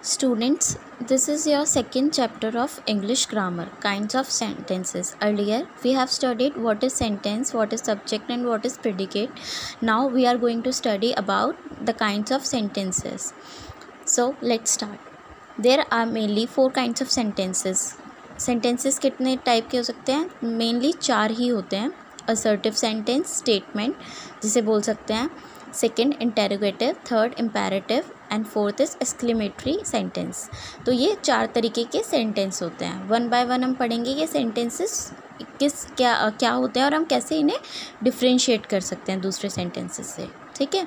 Students, this is your second chapter of English grammar, kinds of sentences. Earlier, we have studied what is sentence, what is subject and what is predicate. Now, we are going to study about the kinds of sentences. So, let's start. There are mainly 4 kinds of sentences. Sentences कितने type के हो सकते हैं? Mainly 4 ही होते हैं. Assertive sentence, statement जिसे बोल सकते हैं. Second interrogative, third imperative and fourth is exclamatory sentence. तो ये 4 तरीके के सेंटेंस होते हैं. वन बाय वन हम पढ़ेंगे ये सेंटेंसेस क्या होते हैं और हम कैसे इन्हें डिफ्रेंशिएट कर सकते हैं दूसरे सेंटेंसेस से. ठीक है,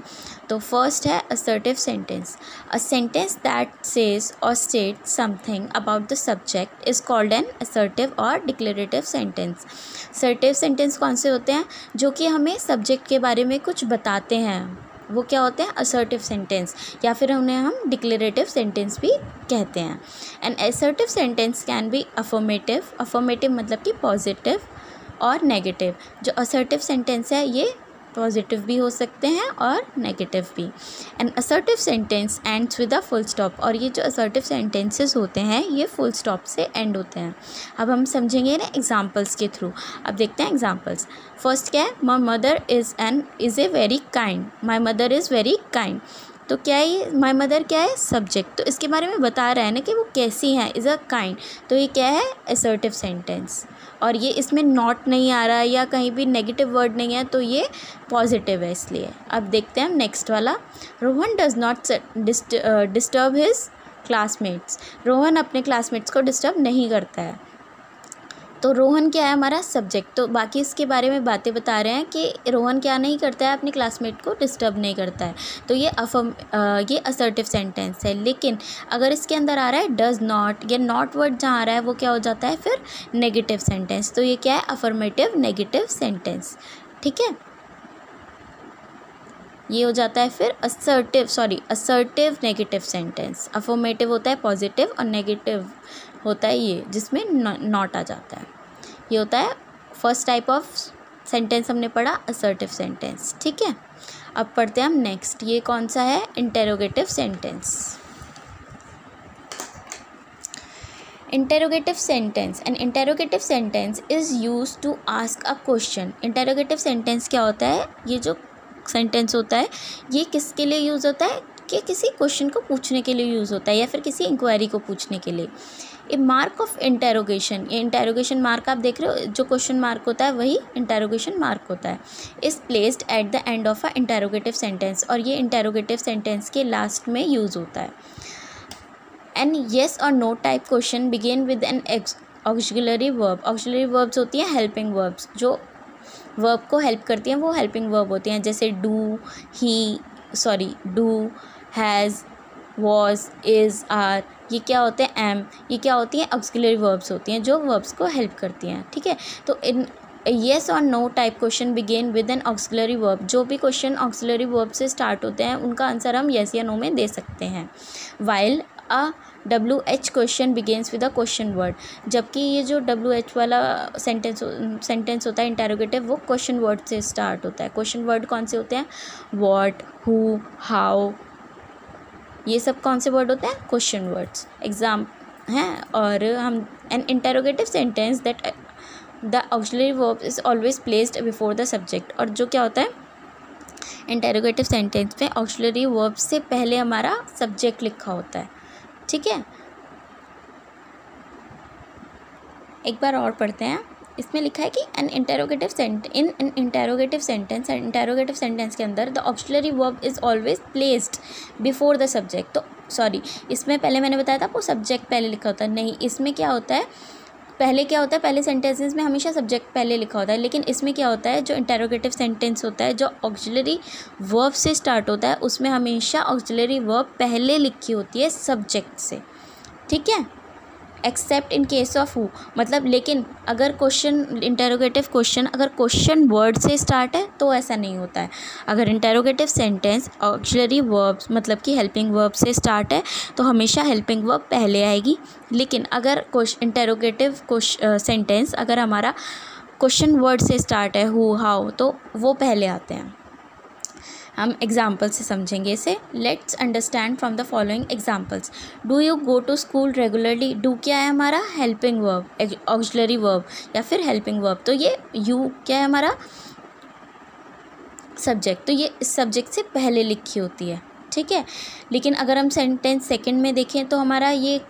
तो फर्स्ट है assertive sentence. A sentence that says और state something about the subject is called an assertive और डिक्लेरेटिव सेंटेंस. असर्टिव सेंटेंस कौन से होते हैं? जो कि हमें सब्जेक्ट के बारे में कुछ बताते हैं, वो क्या होते हैं? असर्टिव सेंटेंस, या फिर उन्हें हम डिक्लेरेटिव सेंटेंस भी कहते हैं. An assertive sentence can be affirmative. Affirmative मतलब कि पॉजिटिव और नेगेटिव. जो असर्टिव सेंटेंस है ये पॉजिटिव भी हो सकते हैं और नेगेटिव भी. An assertive sentence ends with a full stop. और ये जो असर्टिव सेंटेंसेस होते हैं ये फुल स्टॉप से एंड होते हैं. अब हम समझेंगे ना एग्जांपल्स के थ्रू. अब देखते हैं एग्जांपल्स. फर्स्ट क्या है? My mother is a very kind. My mother is very kind. तो क्या है ये? माई मदर क्या है? सब्जेक्ट. तो इसके बारे में बता रहा है ना कि वो कैसी हैं. Is a kind. तो ये क्या है? Assertive sentence. और ये इसमें नॉट नहीं आ रहा है या कहीं भी नेगेटिव वर्ड नहीं है, तो ये पॉजिटिव है इसलिए. अब देखते हैं हम नेक्स्ट वाला. Rohan does not disturb his classmates. Rohan अपने क्लासमेट्स को डिस्टर्ब नहीं करता है. तो रोहन क्या है? हमारा सब्जेक्ट. तो बाकी इसके बारे में बातें बता रहे हैं कि रोहन क्या नहीं करता है? अपने क्लासमेट को डिस्टर्ब नहीं करता है. तो ये असर्टिव सेंटेंस है. लेकिन अगर इसके अंदर आ रहा है डज नॉट, या नॉट वर्ड जहाँ आ रहा है वो क्या हो जाता है फिर? Negative sentence. तो ये क्या है? Affirmative negative sentence. ठीक है, ये हो जाता है फिर असर्टिव नेगेटिव सेंटेंस. अफर्मेटिव होता है पॉजिटिव और नेगेटिव होता है ये जिसमें नॉट आ जाता है. ये होता है फर्स्ट टाइप ऑफ सेंटेंस हमने पढ़ा, असर्टिव सेंटेंस. ठीक है, अब पढ़ते हैं हम नेक्स्ट. ये कौन सा है? Interrogative sentence. Interrogative sentence. An interrogative sentence is use to ask a question. Interrogative sentence क्या होता है? ये जो सेंटेंस होता है ये किसके लिए यूज़ होता है? कि किसी क्वेश्चन को पूछने के लिए यूज़ होता है या फिर किसी इंक्वायरी को पूछने के लिए. ए मार्क ऑफ इंटेरोगेशन. ये इंटेरोगेशन मार्क आप देख रहे हो, जो क्वेश्चन मार्क होता है वही इंटेरोगेशन मार्क होता है. Is placed at the end of a interrogative sentence. और ये इंटेरोगेटिव सेंटेंस के लास्ट में यूज़ होता है. एन येस और no type question begin with an auxiliary verb. Auxiliary verbs होती हैं हेल्पिंग वर्ब्स. जो वर्ब को हेल्प करती हैं वो हेल्पिंग वर्ब होती हैं. जैसे do, has, was, is, are. ये क्या होते हैं? एम. ये क्या होती हैं? ऑक्सिलरी वर्ब्स होती हैं जो वर्ब्स को हेल्प करती हैं. ठीक है, तो इन येस और no type question begin with an auxiliary verb. जो भी क्वेश्चन ऑक्सिलरी वर्ब से स्टार्ट होते हैं उनका आंसर हम येस या नो में दे सकते हैं. While a WH question begins with a question word. जबकि ये जो WH वाला सेंटेंस होता है इंटेरोगेटिव, वो क्वेश्चन वर्ड से स्टार्ट होता है. क्वेश्चन वर्ड कौन से होते हैं? What, who, how. ये सब कौन से वर्ड होते हैं? Question words. एग्जाम हैं. और हम N interrogative sentence that the auxiliary verb is always placed before the subject. और जो क्या होता है इंटेरोगेटिव सेंटेंस में ऑक्सिलरी वर्ब से पहले हमारा सब्जेक्ट लिखा होता है. ठीक है, एक बार और पढ़ते हैं. इसमें लिखा है कि एन इंटेरोगेटिव सेंटेंस के अंदर the auxiliary verb is always placed before the subject. तो इसमें पहले मैंने बताया था आपको सब्जेक्ट पहले लिखा होता है. नहीं, इसमें क्या होता है? पहले सेंटेंसेस में हमेशा सब्जेक्ट पहले लिखा होता है. लेकिन इसमें क्या होता है? जो इंटेरोगेटिव सेंटेंस होता है जो ऑक्सिलरी वर्ब से स्टार्ट होता है उसमें हमेशा ऑक्सिलरी वर्ब पहले लिखी होती है सब्जेक्ट से. ठीक है, accept in case of who. मतलब लेकिन अगर इंटेरोगेटिव क्वेश्चन अगर क्वेश्चन वर्ड से स्टार्ट है तो ऐसा नहीं होता है. अगर इंटेरोगेटिव सेंटेंस ऑक्सिलरी वर्ब्स मतलब कि हेल्पिंग वर्ब से स्टार्ट है तो हमेशा हेल्पिंग वर्ब पहले आएगी. लेकिन अगर इंटेरोगेटिव सेंटेंस अगर हमारा क्वेश्चन वर्ड से स्टार्ट है, हु, हाउ, तो वो पहले आते हैं. हम एग्जाम्पल से समझेंगे इसे। Let's understand from the following examples. Do you go to school regularly. Do क्या है हमारा हेल्पिंग वर्ब, ऑक्सिलरी वर्ब या फिर हेल्पिंग वर्ब। तो ये यू क्या है हमारा सब्जेक्ट, तो ये इस सब्जेक्ट से पहले लिखी होती है, ठीक है। लेकिन अगर हम सेंटेंस सेकंड में देखें तो हमारा ये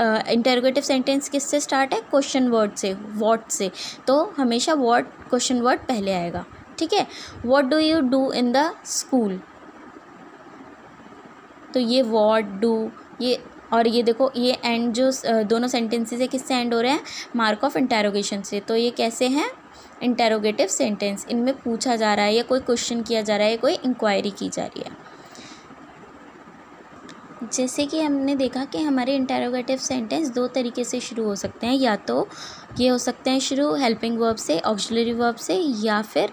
इंटरोगेटिव सेंटेंस किससे स्टार्ट है, क्वेश्चन वर्ड से, व्हाट से। तो हमेशा व्हाट क्वेश्चन वर्ड पहले आएगा, ठीक है। What do you do in the school, तो ये व्हाट डू, ये और ये देखो ये एंड जो दोनों सेंटेंसेस है किससे एंड हो रहे हैं, मार्क ऑफ इंटरोगेशन से। तो ये कैसे हैं, इंटरोगेटिव सेंटेंस। इनमें पूछा जा रहा है या कोई क्वेश्चन किया जा रहा है, कोई इंक्वायरी की जा रही है। जैसे कि हमने देखा कि हमारे इंटरोगेटिव सेंटेंस दो तरीके से शुरू हो सकते हैं, या तो ये हो सकते हैं शुरू हेल्पिंग वर्ब से, ऑक्सिलरी वर्ब से, या फिर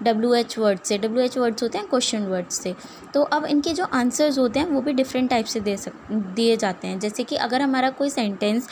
WH वर्ड से। WH वर्ड्स होते हैं क्वेश्चन वर्ड्स से। तो अब इनके जो आंसर्स होते हैं वो भी डिफरेंट टाइप से दिए जाते हैं। जैसे कि अगर हमारा कोई सेंटेंस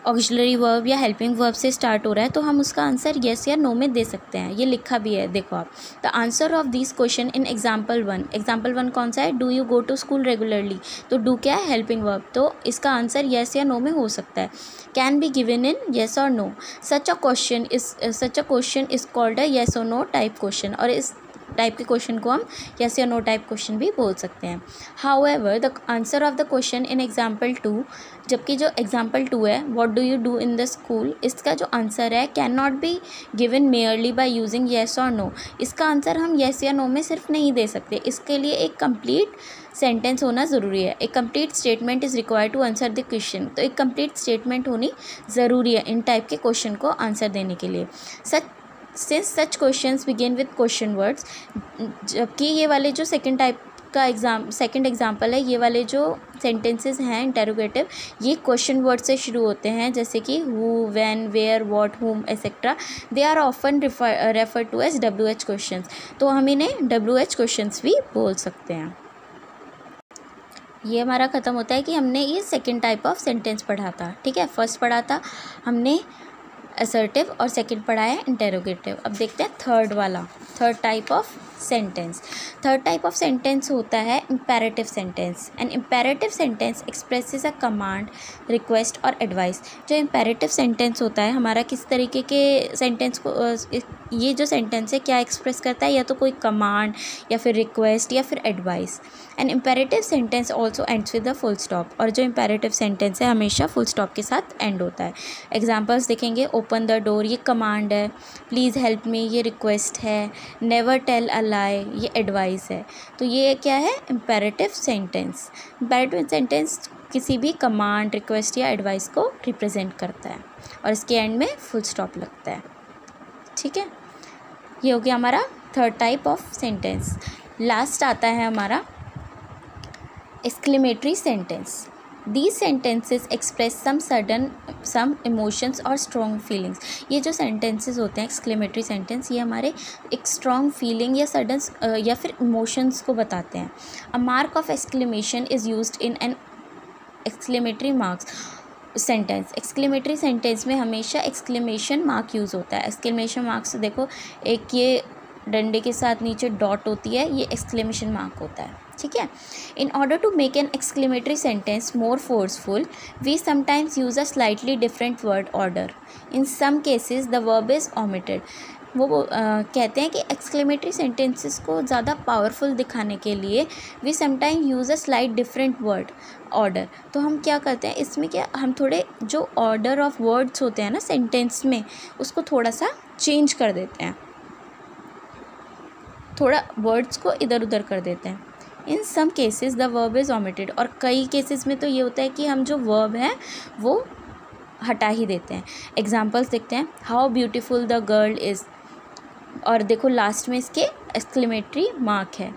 ऑक्सिलरी वर्ब या हेल्पिंग वर्ब से स्टार्ट हो रहा है तो हम उसका आंसर येस या नो में दे सकते हैं। ये लिखा भी है, देखो आप। The answer of this question in example 1। Example 1 कौन सा है, do you go to school regularly. तो डू क्या है, हेल्पिंग वर्ब, तो इसका आंसर येस या नो में हो सकता है। Can be given in yes और no. Such a question is called a yes और नो टाइप क्वेश्चन। और इस टाइप के क्वेश्चन को हम येस या नो टाइप क्वेश्चन भी बोल सकते हैं। However the answer of the question in example 2, जबकि जो एग्जाम्पल 2 है, what do you do in the school, इसका जो आंसर है can not be given merely by using yes और नो। इसका आंसर हम येस या नो में सिर्फ नहीं दे सकते, इसके लिए एक कंप्लीट सेंटेंस होना ज़रूरी है। एक complete statement is required to answer the question. तो एक कंप्लीट स्टेटमेंट होनी ज़रूरी है इन टाइप के क्वेश्चन को आंसर देने के लिए। Since such questions begin with question words, जबकि ये वाले जो सेकंड एग्जाम्पल है, ये वाले जो सेंटेंसेस हैं इंटरोगेटिव, ये क्वेश्चन वर्ड से शुरू होते हैं, जैसे कि who, when, where, what, whom etcetera. They are often refer to as WH questions. तो हम इन्हें WH क्वेश्चंस भी बोल सकते हैं। ये हमारा ख़त्म होता है कि हमने ये सेकेंड टाइप ऑफ सेंटेंस पढ़ा था, ठीक है। फर्स्ट पढ़ा था हमने असर्टिव और सेकंड पढ़ा है इंटरोगेटिव। अब देखते हैं third type of sentence. Third type of sentence होता है imperative sentence. An imperative sentence expresses a command, request और एडवाइस। जो इम्पेरेटिव सेंटेंस होता है हमारा किस तरीके के सेंटेंस को, ये जो सेंटेंस है क्या एक्सप्रेस करता है, या तो कोई कमांड या फिर रिक्वेस्ट या फिर advice. An imperative sentence also ends with the full stop. और जो इम्पेरेटिव सेंटेंस है हमेशा फुल स्टॉप के साथ एंड होता है। एग्जाम्पल्स देखेंगे, ओपन द डोर ये कमांड है, प्लीज़ हेल्प मी ये रिक्वेस्ट है, नेवर टेल अ लाई ये एडवाइस है। तो ये क्या है, इम्पेरेटिव सेंटेंस। इम्पेरेटिव सेंटेंस किसी भी कमांड, रिक्वेस्ट या एडवाइस को रिप्रेजेंट करता है और इसके एंड में फुल स्टॉप लगता है, ठीक है। ये हो गया हमारा third type of sentence. Last आता है हमारा exclamatory sentence. These sentences express some emotions और strong feelings। ये जो sentences होते हैं exclamatory sentence, ये हमारे एक strong feeling या sudden या फिर emotions को बताते हैं। A mark of exclamation is used in an exclamatory marks sentence. Exclamatory sentence में हमेशा एक्सक्लेमेशन मार्क यूज़ होता है। एक्सक्लेमेशन मार्क्स देखो, एक ये डंडे के साथ नीचे डॉट होती है, ये एक्सक्लेमेशन मार्क होता है, ठीक है। In order to make an exclamatory sentence more forceful, we sometimes use a slightly different word order. In some cases the verb is omitted. वो कहते हैं कि एक्सक्लेमेटरी सेंटेंसेस को ज़्यादा पावरफुल दिखाने के लिए we sometime use a slight different word order. तो हम क्या करते हैं इसमें, क्या हम थोड़े जो ऑर्डर ऑफ वर्ड्स होते हैं ना सेंटेंस में, उसको थोड़ा सा चेंज कर देते हैं, थोड़ा वर्ड्स को इधर उधर कर देते हैं। In some cases the verb is omitted. और कई केसेस में तो ये होता है कि हम जो वर्ब है वो हटा ही देते हैं। एग्जाम्पल्स देखते हैं, how beautiful the girl is, और देखो लास्ट में इसके एक्सक्लेमेटरी मार्क है,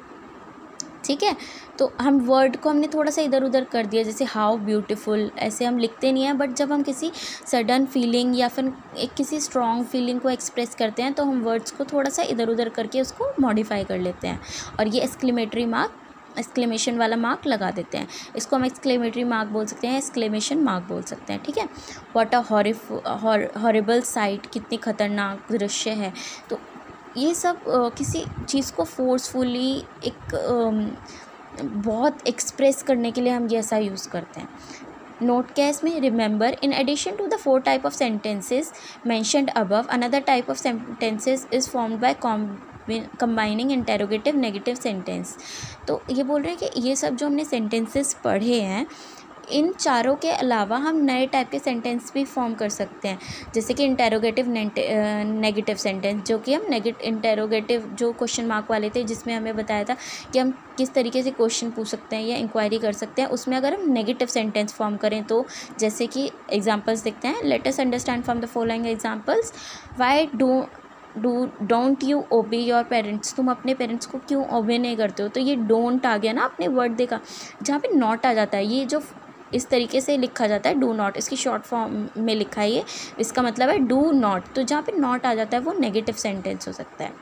ठीक है। तो हम वर्ड को हमने थोड़ा सा इधर उधर कर दिया, जैसे हाउ ब्यूटीफुल ऐसे हम लिखते नहीं हैं, बट जब हम किसी सडन फीलिंग या फिर किसी स्ट्रॉन्ग फीलिंग को एक्सप्रेस करते हैं तो हम वर्ड्स को थोड़ा सा इधर उधर करके उसको मॉडिफाई कर लेते हैं और ये एक्सक्लेमेटरी मार्क, एक्सक्लेमेशन वाला मार्क लगा देते हैं। इसको हम एक्सक्लेमेटरी मार्क बोल सकते हैं, एक्सक्लेमेशन मार्क बोल सकते हैं, ठीक है। व्हाट अ हॉरिबल साइट, कितनी खतरनाक दृश्य है। तो ये सब किसी चीज़ को फोर्सफुली एक बहुत एक्सप्रेस करने के लिए हम ये ऐसा यूज़ करते हैं। नोट क्या है इसमें, remember in addition to the 4 type of sentences mentioned above, another type of sentences is formed by combining interrogative negative sentence. तो ये बोल रहे हैं कि ये सब जो हमने सेंटेंसेस पढ़े हैं, इन चारों के अलावा हम नए टाइप के सेंटेंस भी फॉर्म कर सकते हैं, जैसे कि इंटेरोगेटिव नेगेटिव सेंटेंस, जो कि हम इंटेरोगेटिव जो क्वेश्चन मार्क वाले थे, जिसमें हमें बताया था कि हम किस तरीके से क्वेश्चन पूछ सकते हैं या इंक्वायरी कर सकते हैं, उसमें अगर हम नेगेटिव सेंटेंस फॉर्म करें तो जैसे कि एग्जांपल्स देखते हैं। Let us understand from the following examples. Why don't you ओबे योर पेरेंट्स, तुम अपने पेरेंट्स को क्यों ओबे नहीं करते हो। तो ये डोंट आ गया ना, अपने वर्ड देखा, जहाँ पे नॉट आ जाता है, ये जो इस तरीके से लिखा जाता है डू नॉट, इसकी शॉर्ट फॉर्म में लिखा है ये, इसका मतलब है डू नॉट। तो जहाँ पे नॉट आ जाता है वो नेगेटिव सेंटेंस हो सकता है।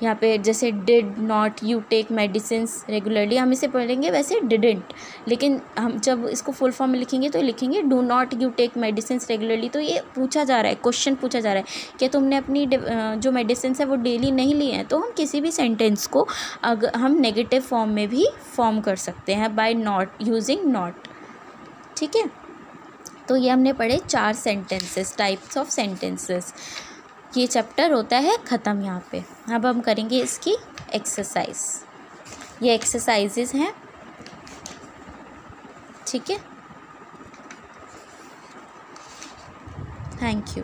यहाँ पे जैसे did not you take medicines regularly, हम इसे पढ़ेंगे वैसे डिडेंट, लेकिन हम जब इसको फुल फॉर्म में लिखेंगे तो लिखेंगे do not you take medicines regularly. तो ये पूछा जा रहा है, क्वेश्चन पूछा जा रहा है कि तुमने अपनी जो मेडिसिन है वो डेली नहीं ली हैं। तो हम किसी भी सेंटेंस को अगर हम नेगेटिव फॉर्म में भी फॉर्म कर सकते हैं बाय नॉट, यूजिंग नॉट। ठीक है, तो ये हमने पढ़े 4 सेंटेंसेस, टाइप्स ऑफ सेंटेंसेस। ये चैप्टर होता है ख़त्म यहाँ पे। अब हम करेंगे इसकी एक्सरसाइज। ये एक्सरसाइजेस हैं, ठीक है। Thank you.